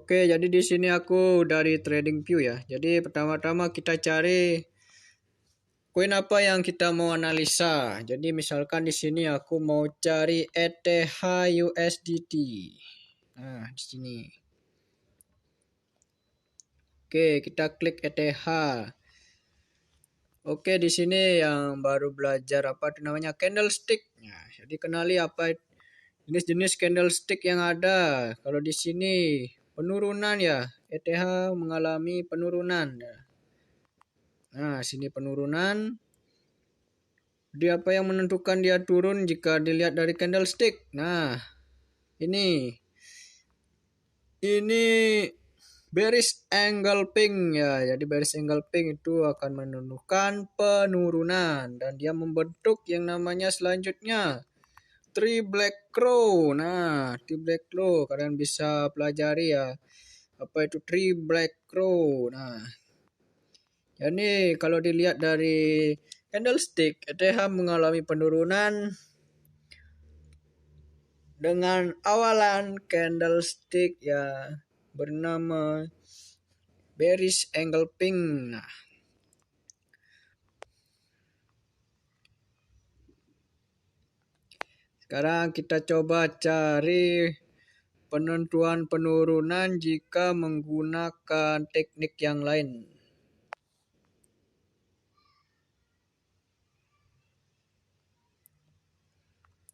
Oke, jadi di sini aku dari TradingView ya. Jadi pertama-tama kita cari koin apa yang kita mau analisa. Jadi misalkan di sini aku mau cari ETH USDT. Nah, di sini. Oke, kita klik ETH. Oke, di sini yang baru belajar apa itu namanya candlestick. Nah, jadi kenali apa jenis-jenis candlestick yang ada. Kalau di sini penurunan ya, ETH mengalami penurunan. Nah, sini penurunan. Jadi apa yang menentukan dia turun jika dilihat dari candlestick? Nah, ini bearish engulfing ya. Jadi bearish engulfing itu akan menunjukkan penurunan dan dia membentuk yang namanya selanjutnya Three Black Crow. Nah, Three Black Crow kalian bisa pelajari ya. Apa itu Three Black Crow? Nah, jadi kalau dilihat dari candlestick, ETH mengalami penurunan dengan awalan candlestick ya bernama bearish engulfing. Nah, sekarang kita coba cari penentuan penurunan jika menggunakan teknik yang lain.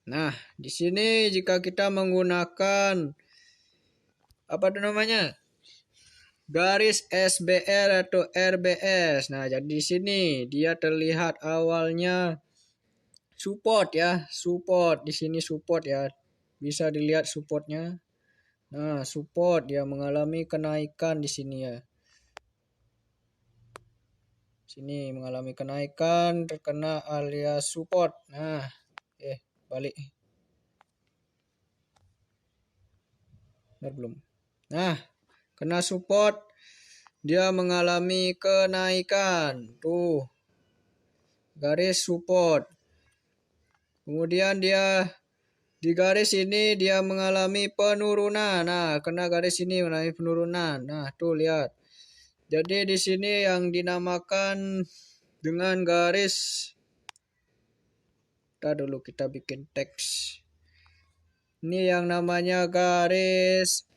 Nah, di sini jika kita menggunakan apa itu namanya? Garis SBR atau RBS. Nah, jadi di sini dia terlihat awalnya support ya, support di sini support ya. Bisa dilihat supportnya. Nah, support dia mengalami kenaikan di sini ya. Sini mengalami kenaikan terkena alias support. Nah, balik. Benar belum? Nah, kena support dia mengalami kenaikan. Tuh. Garis support. Kemudian dia di garis ini dia mengalami penurunan. Nah, kena garis ini mengalami penurunan. Nah, tuh lihat. Jadi di sini yang dinamakan dengan garis. Dulu kita bikin teks. Ini yang namanya garis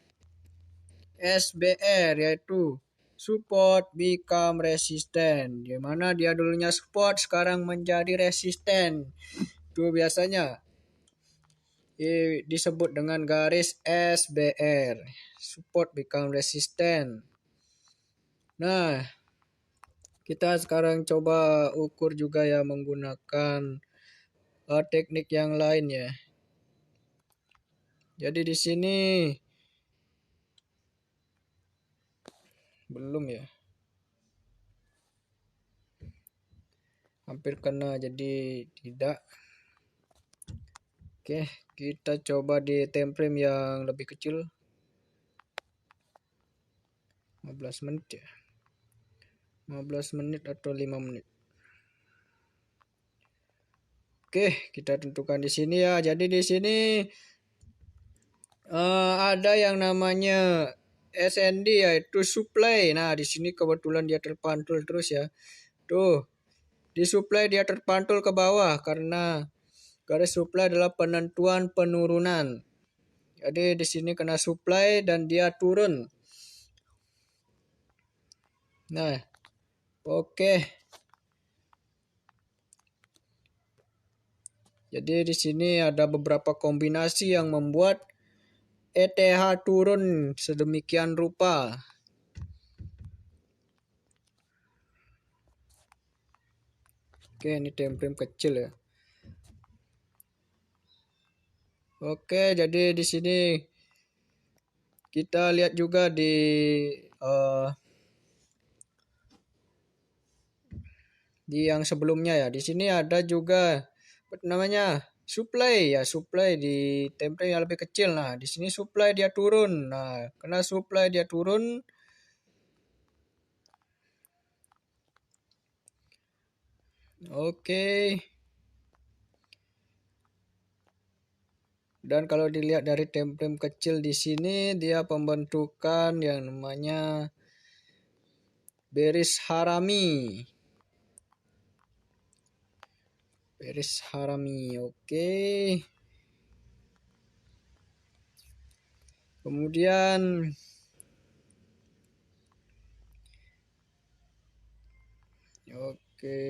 SBR yaitu support become resistant. Di mana dia dulunya support sekarang menjadi resisten. Itu biasanya disebut dengan garis SBR. Support become resistant. Nah, kita sekarang coba ukur juga ya menggunakan teknik yang lain ya. Jadi di sini belum ya. Hampir kena jadi tidak. Oke, kita coba di time frame yang lebih kecil. 15 menit ya. 15 menit atau 5 menit. Oke, kita tentukan di sini ya. Jadi di sini ada yang namanya SND yaitu supply. Nah, di sini kebetulan dia terpantul terus ya. Tuh. Di supply dia terpantul ke bawah karena garis supply adalah penentuan penurunan. Jadi di sini kena supply dan dia turun. Nah, oke. Jadi di sini ada beberapa kombinasi yang membuat ETH turun sedemikian rupa. Oke, ini time frame kecil ya. Oke, jadi di sini kita lihat juga di yang sebelumnya ya. Di sini ada juga apa namanya? Supply ya, supply di time frame yang lebih kecil. Nah, di sini supply dia turun. Nah, karena supply dia turun, oke. Dan kalau dilihat dari template kecil di sini, dia pembentukan yang namanya bearish harami. Bearish harami, oke. Kemudian oke.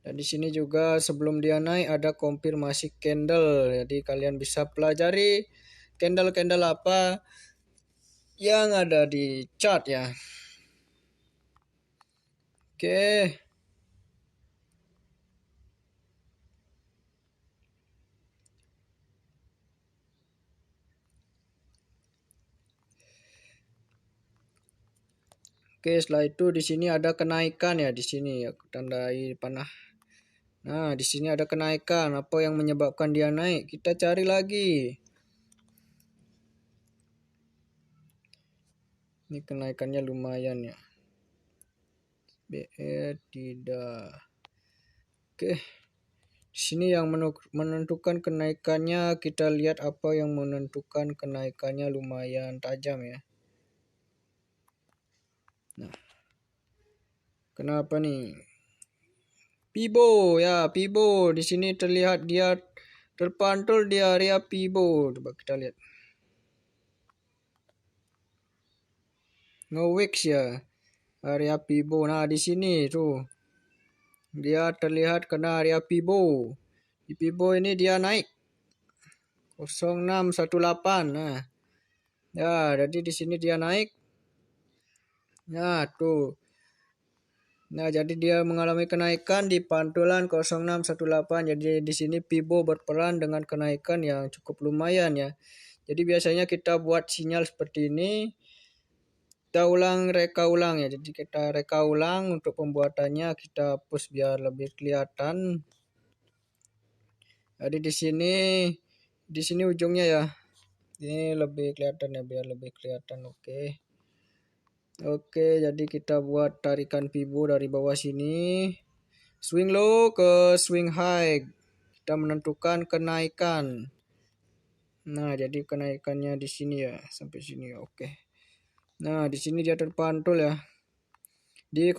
Dan di sini juga sebelum dia naik ada konfirmasi candle. Jadi kalian bisa pelajari candle-candle apa yang ada di chart ya. Oke. Oke, setelah itu di sini ada kenaikan ya, di sini ya, tandai panah. Nah, di sini ada kenaikan. Apa yang menyebabkan dia naik? Kita cari lagi. Ini kenaikannya lumayan ya. BR tidak. Oke. Di sini yang menentukan kenaikannya, kita lihat apa yang menentukan kenaikannya lumayan tajam ya. Nah, kenapa nih? Pibo ya, Pibo di sini terlihat dia terpantul di area Pibo. Coba kita lihat. Nge-wicks ya, area Pibo. Nah, di sini tuh dia terlihat kena area Pibo. Di Pibo ini dia naik 0618. Nah, ya, jadi di sini dia naik. Nah, tuh. Nah, jadi dia mengalami kenaikan di pantulan 0618. Jadi di sini Pibo berperan dengan kenaikan yang cukup lumayan ya. Jadi biasanya kita buat sinyal seperti ini. Kita reka ulang ya. Jadi kita reka ulang untuk pembuatannya, kita hapus biar lebih kelihatan. Jadi di sini ujungnya ya. Ini lebih kelihatan ya, biar lebih kelihatan. Oke. Oke, jadi kita buat tarikan Pibo dari bawah sini. Swing low ke swing high. Kita menentukan kenaikan. Nah, jadi kenaikannya di sini ya, sampai sini. Oke. Nah, di sini dia terpantul ya. Di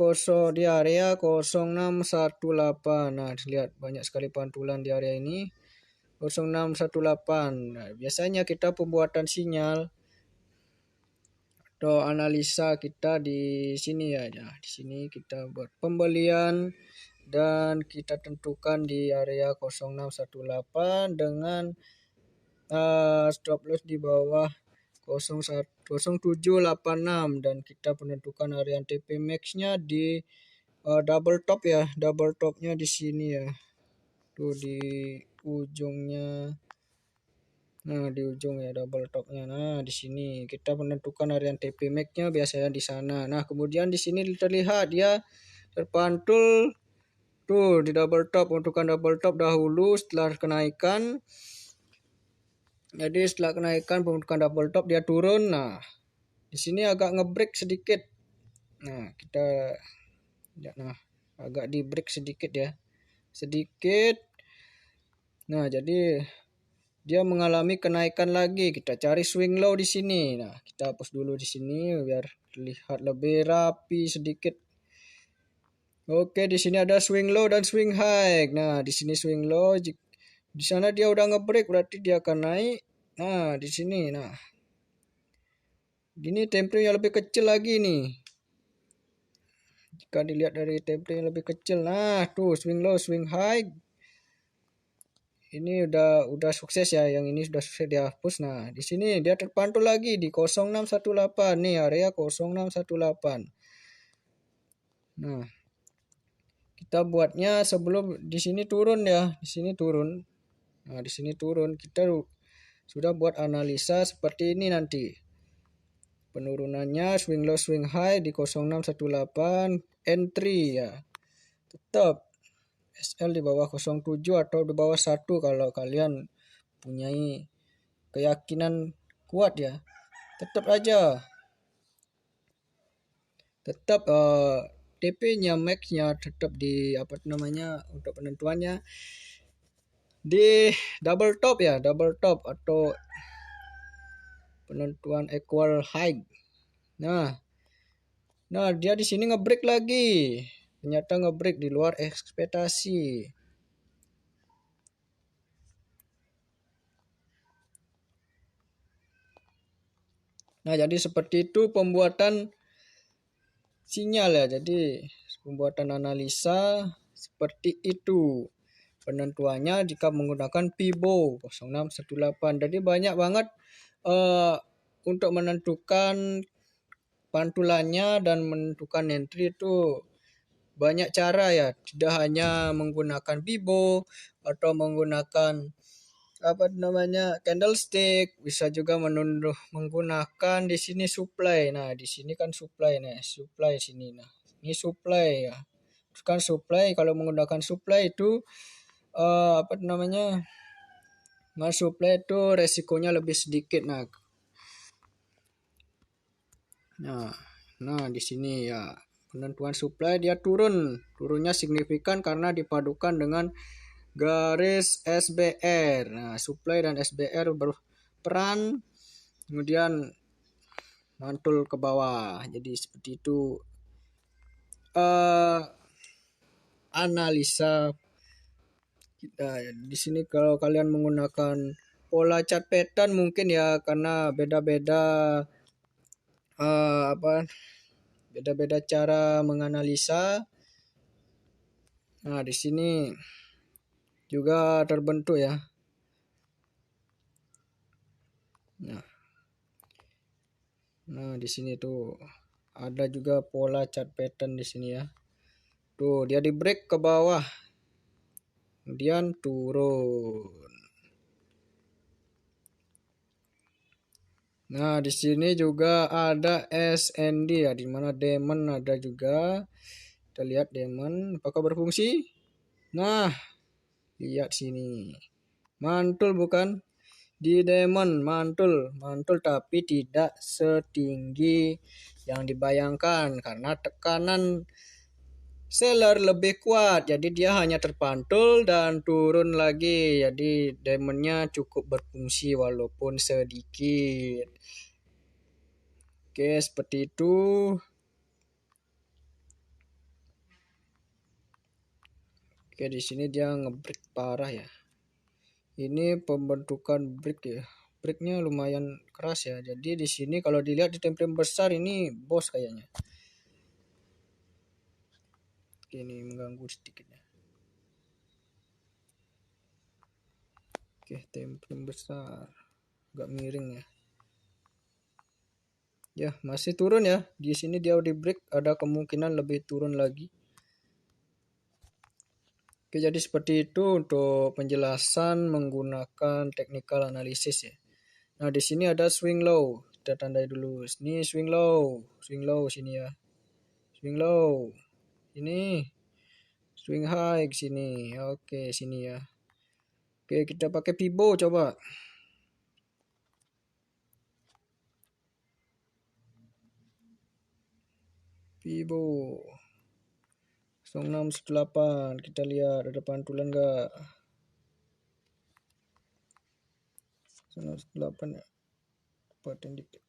area 0618. Nah, lihat banyak sekali pantulan di area ini. 0618. Nah, biasanya kita pembuatan sinyal atau analisa kita di sini ya. Nah, di sini kita buat pembelian dan kita tentukan di area 0618 dengan stop loss di bawah 0786 dan kita menentukan area TP max-nya di double top ya. Double top-nya di sini ya. Tuh di ujungnya. Nah, di ujung ya double top-nya. Nah, di sini kita menentukan area TP max-nya biasanya di sana. Nah, kemudian di sini terlihat dia terpantul tuh di double top, menentukan double top dahulu setelah kenaikan. Jadi setelah kenaikan pembentukan double top dia turun. Nah, di sini agak ngebreak sedikit. Nah, kita lihat nah, agak di break sedikit ya. Sedikit. Nah, jadi dia mengalami kenaikan lagi. Kita cari swing low di sini. Nah, kita hapus dulu di sini biar terlihat lebih rapi sedikit. Oke, di sini ada swing low dan swing high. Nah, di sini swing low. Di sana dia udah ngebreak berarti dia akan naik. Nah, di sini. Nah, ini template yang lebih kecil lagi nih. Jika dilihat dari template yang lebih kecil. Nah, tuh swing low, swing high. Ini udah sukses ya, yang ini sudah sukses dihapus. Nah, di sini dia terpantul lagi di 0618 nih, area 0618. Nah, kita buatnya sebelum di sini turun ya, di sini turun. Nah, di sini turun kita sudah buat analisa seperti ini nanti. Penurunannya swing low swing high di 0618, entry ya. Tetap SL di bawah 07 atau di bawah 1 kalau kalian punyai keyakinan kuat ya. Tetap aja. Tetap TP-nya max-nya tetap di apa namanya untuk penentuannya di double top ya, double top atau penentuan equal height. Nah, dia di sini ngebreak lagi. Ternyata ngebreak di luar ekspektasi. Nah, jadi seperti itu pembuatan sinyal ya. Jadi pembuatan analisa seperti itu. Penentuannya jika menggunakan Pibo 0618. Jadi banyak banget untuk menentukan pantulannya dan menentukan entry itu banyak cara ya. Tidak hanya menggunakan Pibo atau menggunakan apa namanya candlestick, bisa juga menggunakan di sini supply. Nah, di sini kan supply nih, supply sini. Nah, ini supply ya. Kan supply, kalau menggunakan supply itu apa namanya? Supply itu resikonya lebih sedikit. Nah, di sini ya penentuan supply dia turunnya signifikan karena dipadukan dengan garis SBR. Nah, supply dan SBR berperan kemudian mantul ke bawah. Jadi seperti itu analisa kita. Di sini kalau kalian menggunakan pola chart pattern mungkin ya karena beda-beda beda-beda cara menganalisa. Nah, di sini juga terbentuk ya. Nah, di sini tuh ada juga pola chart pattern di sini ya. Tuh, dia di break ke bawah. Kemudian turun. Nah, di sini juga ada SND ya, di mana diamond ada juga. Kita lihat diamond apakah berfungsi? Nah, lihat sini. Mantul bukan? Di diamond mantul tapi tidak setinggi yang dibayangkan karena tekanan seller lebih kuat, jadi dia hanya terpantul dan turun lagi. Jadi diamondnya cukup berfungsi walaupun sedikit. Oke, seperti itu. Oke, di sini dia ngebreak parah ya. Ini pembentukan break ya. Breaknya lumayan keras ya. Jadi di sini kalau dilihat di time frame besar ini bos kayaknya. Oke, ini mengganggu sedikit ya. Oke, time frame besar. Agak miring ya. Ya, masih turun ya. Di sini dia di break, ada kemungkinan lebih turun lagi. Oke, jadi seperti itu untuk penjelasan menggunakan technical analysis ya. Nah, di sini ada swing low. Kita tandai dulu. Ini swing low sini ya. Swing low. Ini swing high sini. Oke, sini ya. Oke, kita pakai Pibo coba. Pibo 0618, kita lihat ada pantulan enggak? 0618 ya. Pattern dikit.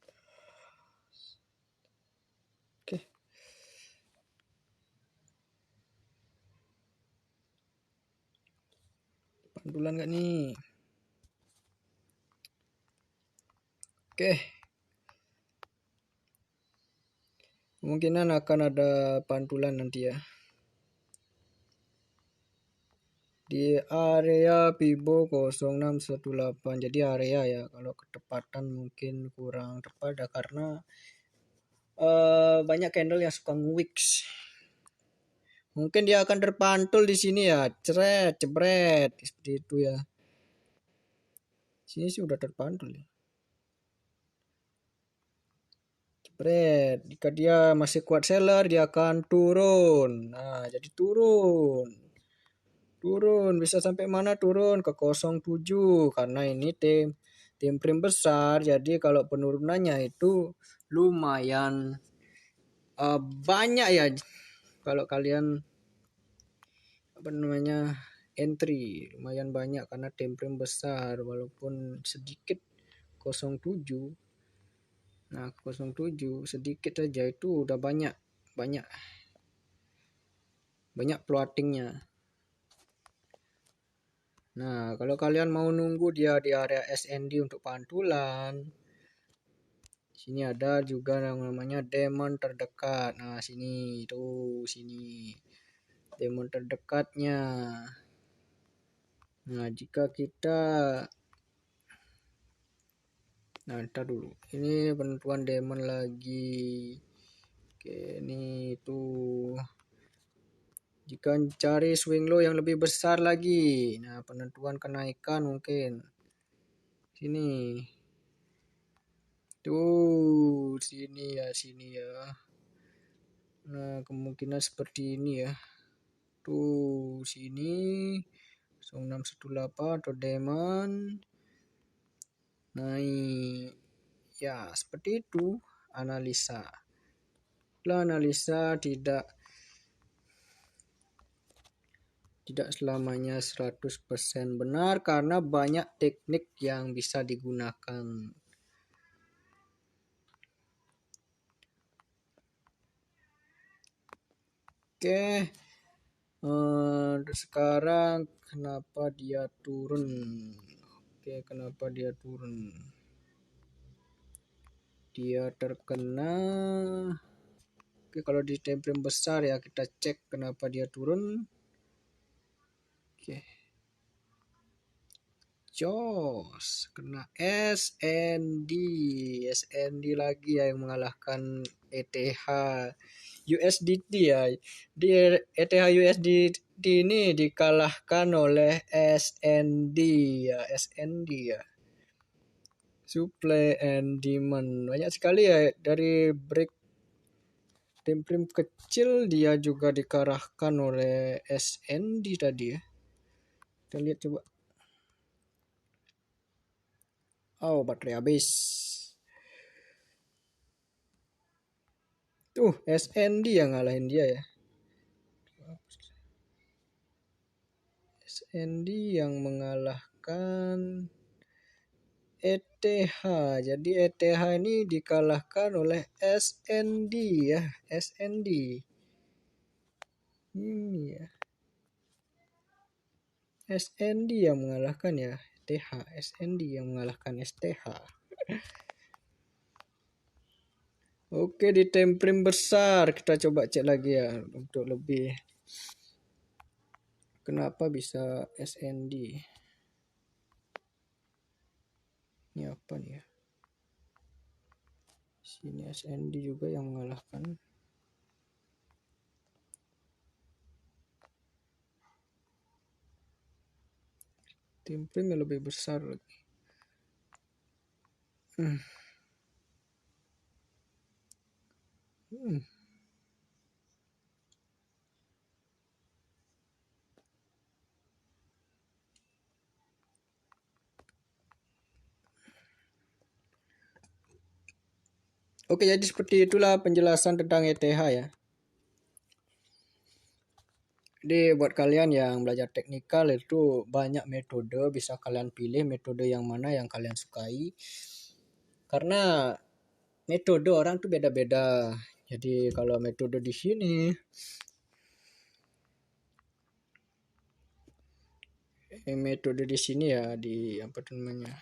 Oke. Pantulan enggak nih? Oke. Kemungkinan akan ada pantulan nanti ya. Di area Pibo 0618. Jadi area ya, kalau ketepatan mungkin kurang tepat ya, karena banyak candle yang suka nge-wicks. Mungkin dia akan terpantul di sini ya, jebret seperti itu ya. Sini sih udah terpantul ya. Jebret, jika dia masih kuat seller dia akan turun. Nah, jadi turun bisa sampai mana? Turun ke 07 karena ini time frame besar. Jadi kalau penurunannya itu lumayan banyak ya. kalau kalian entry lumayan banyak karena time frame besar walaupun sedikit 07. Nah, 07 sedikit saja itu udah banyak banyak banyak floatingnya. Nah, kalau kalian mau nunggu dia di area SND untuk pantulan, sini ada juga yang namanya demon terdekat. Nah, sini tuh sini demon terdekatnya. Nah, jika kita ntar dulu. Ini penentuan demon lagi. Oke, ini tuh jika cari swing low yang lebih besar lagi. Nah, penentuan kenaikan mungkin. Sini. Tuh, sini ya. Nah, kemungkinan seperti ini ya. Tuh, sini 0618 atau demon. Naik. Ya, seperti itu analisa. Analisa tidak selamanya 100% benar karena banyak teknik yang bisa digunakan. Oke. Sekarang kenapa dia turun? Oke, kenapa dia turun? Dia terkena. Oke, kalau di time frame besar ya kita cek kenapa dia turun. Oke. Jos kena SND lagi ya yang mengalahkan ETH USDT ya. Di ETH USDT ini dikalahkan oleh SND ya. Supply and demand. Banyak sekali ya dari break time frame kecil dia juga dikalahkan oleh SND tadi ya. Kita lihat coba. Oh, baterai habis. Tuh, SND yang ngalahin dia ya. SND yang mengalahkan ETH. Jadi ETH ini dikalahkan oleh SND ya. SND. Ini ya. SND yang mengalahkan ya. ETH. SND yang mengalahkan STH. Oke, di time frame besar kita coba cek lagi ya untuk lebih. Kenapa bisa SND? Ini apa nih ya? Sini SND juga yang mengalahkan. Time frame yang lebih besar lagi. Oke, jadi seperti itulah penjelasan tentang ETH ya. Jadi buat kalian yang belajar teknikal itu banyak metode, bisa kalian pilih metode yang mana yang kalian sukai. Karena metode orang tuh beda-beda. Jadi kalau metode di sini ya di apa namanya?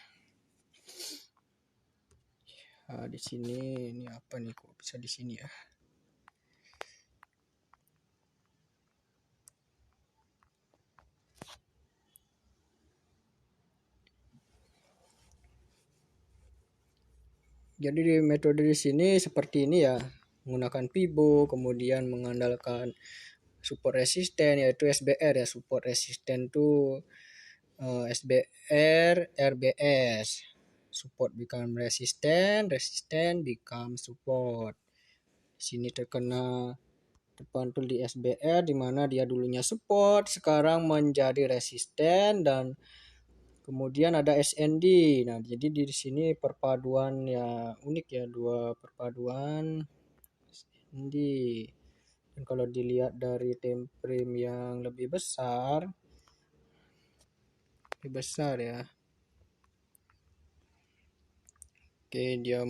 Di sini ini apa nih kok bisa di sini ya? Jadi di metode di sini seperti ini ya, menggunakan Fibo, kemudian mengandalkan support resisten yaitu SBR ya, support resisten tuh SBR RBS, support become resisten become support. Sini terkena terpantul di SBR di mana dia dulunya support, sekarang menjadi resisten dan kemudian ada SND. Nah, jadi di sini perpaduan ya unik ya, dua perpaduan SND. Dan kalau dilihat dari time frame yang lebih besar ya. Oke, dia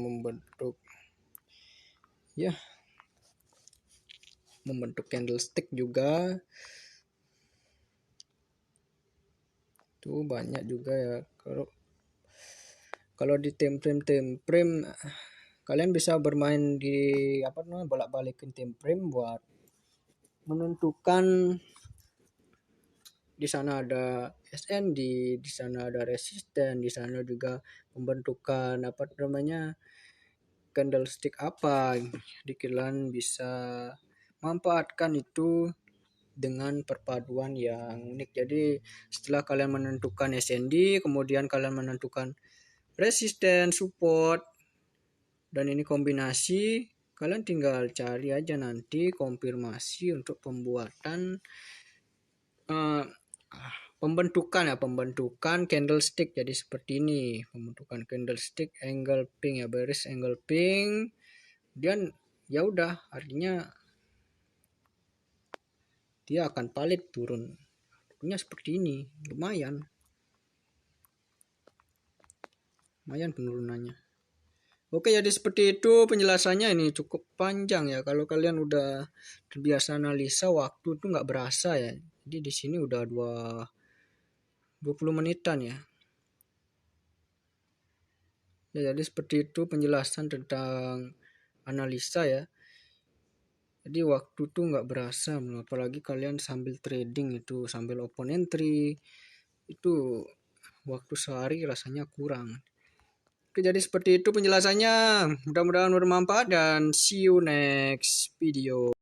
membentuk candlestick juga. Tuh banyak juga ya. Kalau di time frame kalian bisa bermain di bolak-balikin time frame buat menentukan. Di sana ada SND, di sana ada resisten, di sana juga pembentukan candlestick apa. Jadi kalian bisa manfaatkan itu dengan perpaduan yang unik. Jadi setelah kalian menentukan SND, kemudian kalian menentukan resisten, support, dan ini kombinasi, kalian tinggal cari aja nanti konfirmasi untuk pembuatan pembentukan candlestick. Jadi seperti ini pembentukan candlestick engulfing ya, bearish engulfing. Dan ya udah, artinya dia akan valid turun. Artinya seperti ini, lumayan penurunannya. Oke, jadi seperti itu penjelasannya. Ini cukup panjang ya. Kalau kalian udah terbiasa analisa, waktu itu nggak berasa ya. Jadi di sini udah 20 menitan ya. Ya, jadi seperti itu penjelasan tentang analisa ya. Jadi waktu tuh nggak berasa, apalagi kalian sambil trading itu, sambil open entry, itu waktu sehari rasanya kurang. Oke, jadi seperti itu penjelasannya. Mudah-mudahan bermanfaat dan see you next video.